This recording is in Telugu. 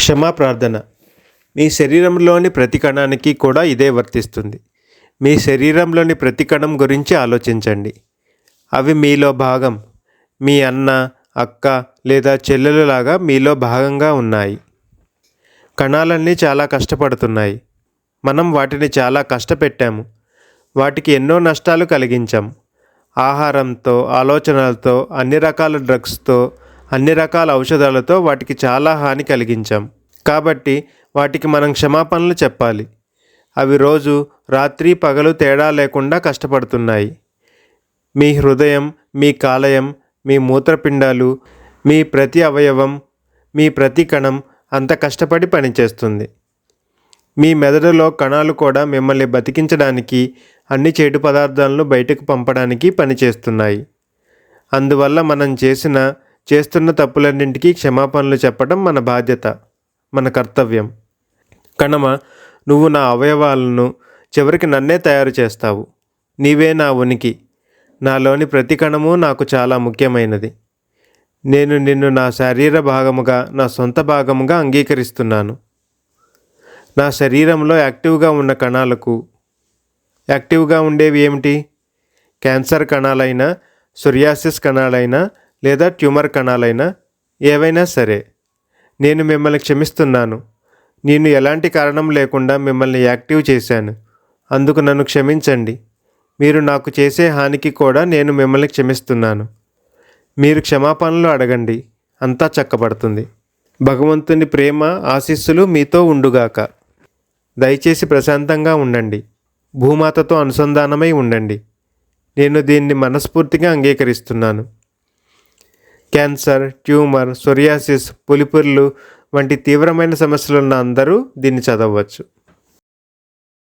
క్షమా ప్రార్థన. మీ శరీరంలోని ప్రతి కణానికి కూడా ఇదే వర్తిస్తుంది. మీ శరీరంలోని ప్రతి కణం గురించి ఆలోచించండి. అవి మీలో భాగం. మీ అన్న, అక్క లేదా చెల్లెలులాగా మీలో భాగంగా ఉన్నాయి. కణాలన్నీ చాలా కష్టపడుతున్నాయి. మనం వాటిని చాలా కష్టపెట్టాము. వాటికి ఎన్నో నష్టాలు కలిగించాం. ఆహారంతో, ఆలోచనలతో, అన్ని రకాల డ్రగ్స్తో, అన్ని రకాల ఔషధాలతో వాటికి చాలా హాని కలిగించాం. కాబట్టి వాటికి మనం క్షమాపణలు చెప్పాలి. అవి రోజు, రాత్రి, పగలు తేడా లేకుండా కష్టపడుతున్నాయి. మీ హృదయం, మీ కాలేయం, మీ మూత్రపిండాలు, మీ ప్రతి అవయవం, మీ ప్రతి కణం అంత కష్టపడి పనిచేస్తుంది. మీ మెదడులో కణాలు కూడా మిమ్మల్ని బతికించడానికి, అన్ని చెడు పదార్థాలను బయటకు పంపడానికి పనిచేస్తున్నాయి. అందువల్ల మనం చేస్తున్న తప్పులన్నింటికీ క్షమాపణలు చెప్పడం మన బాధ్యత, మన కర్తవ్యం. కణమా, నువ్వు నా అవయవాలను, చివరికి నన్నే తయారు చేస్తావు. నీవే నా ఉనికి. నాలోని ప్రతి కణము నాకు చాలా ముఖ్యమైనది. నేను నిన్ను నా శరీర భాగముగా, నా సొంత భాగముగా అంగీకరిస్తున్నాను. నా శరీరంలో యాక్టివ్గా ఉన్న కణాలకు, యాక్టివ్గా ఉండేవి ఏమిటి? క్యాన్సర్ కణాలైనా, సోరియాసిస్ కణాలైనా లేదా ట్యూమర్ కణాలైనా, ఏవైనా సరే. నేను మిమ్మల్ని క్షమిస్తున్నాను. నేను ఎలాంటి కారణం లేకుండా మిమ్మల్ని యాక్టివ్ చేశాను. అందుకు నన్ను క్షమించండి. మీరు నాకు చేసే హానికి కూడా నేను మిమ్మల్ని క్షమిస్తున్నాను. మీరు క్షమాపణలు అడగండి, అంతా చక్కబడుతుంది. భగవంతుని ప్రేమ, ఆశీస్సులు మీతో ఉండుగాక. దయచేసి ప్రశాంతంగా ఉండండి. భూమాతతో అనుసంధానమై ఉండండి. నేను దీన్ని మనస్ఫూర్తిగా అంగీకరిస్తున్నాను. క్యాన్సర్, ట్యూమర్, సోరియాసిస్, పులిపుర్లు వంటి తీవ్రమైన సమస్యలున్న అందరూ దీన్ని చదవవచ్చు.